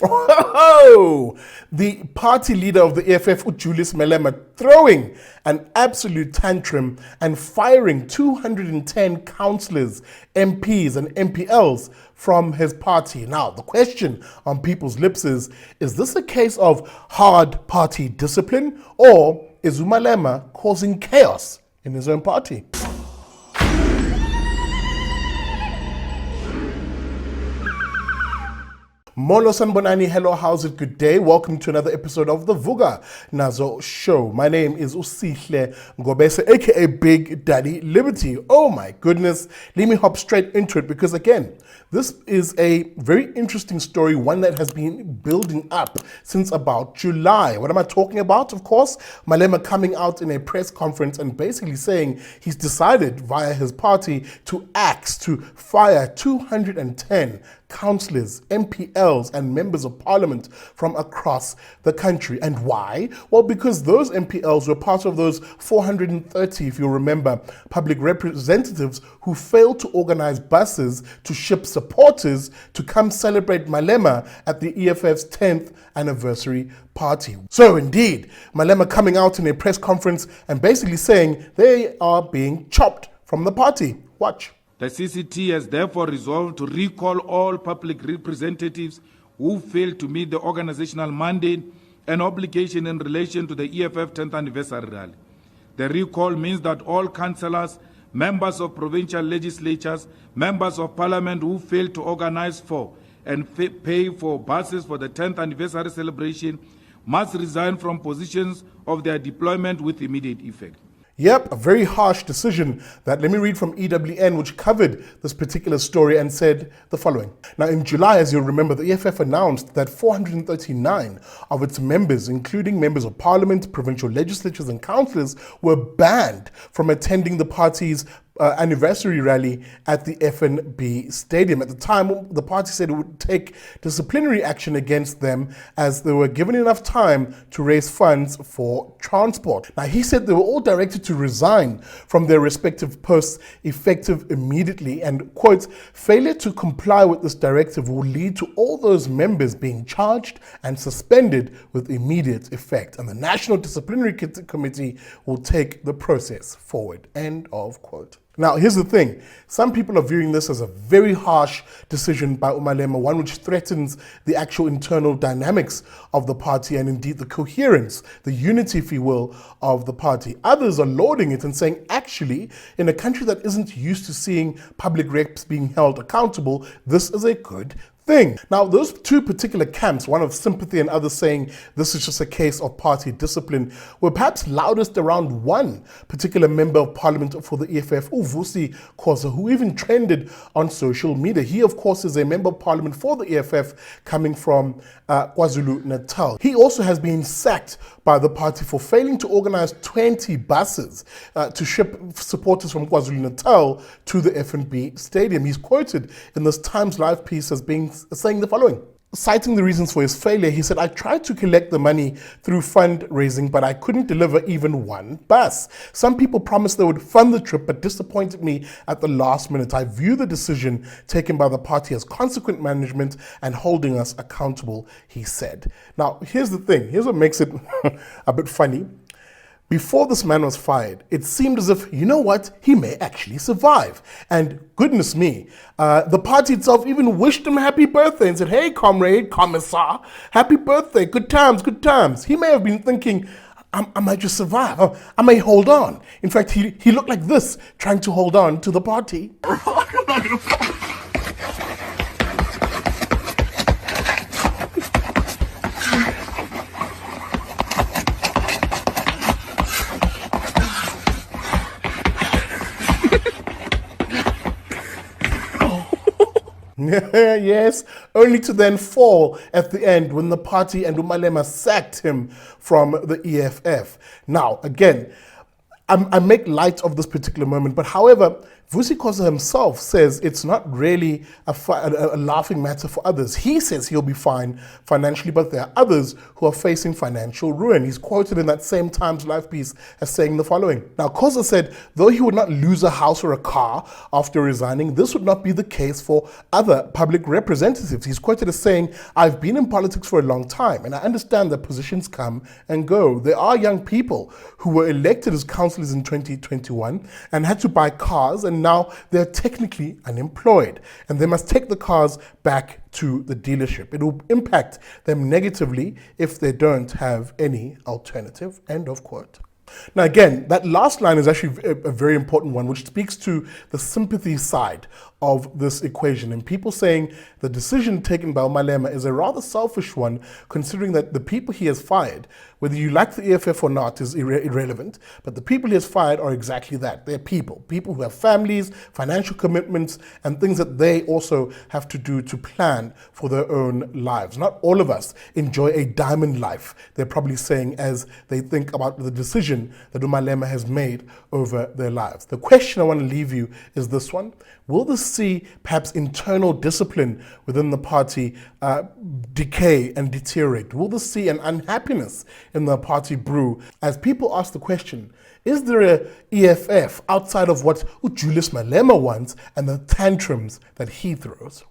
Oh, the party leader of the EFF, Julius Malema, throwing an absolute tantrum and firing 210 councillors, MPs and MPLs from his party. Now, the question on people's lips is this a case of hard party discipline, or is Malema causing chaos in his own party? Molo Sanbonani, hello, how's it? Good day. Welcome to another episode of the Vuka Nazo Show. My name is Usihle Ngobese, aka Big Daddy Liberty. Oh my goodness, let me hop straight into it because again, this is a very interesting story, one that has been building up since about July. What am I talking about? Of course, Malema coming out in a press conference and basically saying he's decided via his party to fire 210 councillors, MPLs, and members of parliament from across the country. And why? Well, because those MPLs were part of those 430, if you'll remember, public representatives who failed to organize buses to ship supporters to come celebrate Malema at the EFF's 10th anniversary party. So indeed, Malema coming out in a press conference and basically saying they are being chopped from the party. Watch. The CCT has therefore resolved to recall all public representatives who failed to meet the organizational mandate and obligation in relation to the EFF 10th anniversary rally. The recall means that all councillors, members of provincial legislatures, members of parliament who failed to organize for and pay for buses for the 10th anniversary celebration must resign from positions of their deployment with immediate effect. Yep, a very harsh decision that, let me read from EWN, which covered this particular story and said the following. Now, in July, as you'll remember, the EFF announced that 439 of its members, including members of parliament, provincial legislatures and councillors, were banned from attending the party's anniversary rally at the FNB Stadium. At the time, the party said it would take disciplinary action against them as they were given enough time to raise funds for transport. Now, he said they were all directed to resign from their respective posts effective immediately and, quote, failure to comply with this directive will lead to all those members being charged and suspended with immediate effect, and the National Disciplinary Committee will take the process forward, end of quote. Now, here's the thing. Some people are viewing this as a very harsh decision by Malema, one which threatens the actual internal dynamics of the party and indeed the coherence, the unity, if you will, of the party. Others are lauding it and saying, actually, in a country that isn't used to seeing public reps being held accountable, this is a good thing. Now, those two particular camps, one of sympathy and others saying this is just a case of party discipline, were perhaps loudest around one particular member of parliament for the EFF, Vusi Causa, who even trended on social media. He, of course, is a member of parliament for the EFF coming from KwaZulu-Natal. He also has been sacked by the party for failing to organize 20 buses to ship supporters from KwaZulu-Natal to the FNB Stadium. He's quoted in this Times Live piece as saying the following. Citing the reasons for his failure, he said, I tried to collect the money through fundraising, but I couldn't deliver even one bus. Some people promised they would fund the trip, but disappointed me at the last minute. I view the decision taken by the party as consequent management and holding us accountable, he said. Now, here's the thing. Here's what makes it a bit funny. Before this man was fired, it seemed as if, you know what, he may actually survive. And goodness me, the party itself even wished him happy birthday and said, hey, comrade, commissar, happy birthday, good times, good times. He may have been thinking, I might just survive, I may hold on. In fact, he looked like this, trying to hold on to the party. Yes, only to then fall at the end when the party and Malema sacked him from the EFF. Now, again, I make light of this particular moment, but however, Vusi Causa himself says it's not really a laughing matter for others. He says he'll be fine financially, but there are others who are facing financial ruin. He's quoted in that same Times Life piece as saying the following. Now, Causa said, though he would not lose a house or a car after resigning, this would not be the case for other public representatives. He's quoted as saying, I've been in politics for a long time, and I understand that positions come and go. There are young people who were elected as councillors in 2021 and had to buy cars, and now they're technically unemployed and they must take the cars back to the dealership. It will impact them negatively if they don't have any alternative. End of quote. Now again, that last line is actually a very important one, which speaks to the sympathy side of this equation, and people saying the decision taken by Malema is a rather selfish one, considering that the people he has fired, whether you like the EFF or not is irrelevant, but the people he has fired are exactly that. They're people who have families, financial commitments, and things that they also have to do to plan for their own lives. Not all of us enjoy a diamond life, they're probably saying, as they think about the decision that Malema has made over their lives. The question I want to leave you is this one. Will this see perhaps internal discipline within the party decay and deteriorate? Will this see an unhappiness in the party brew as people ask the question, is there a EFF outside of what Julius Malema wants and the tantrums that he throws?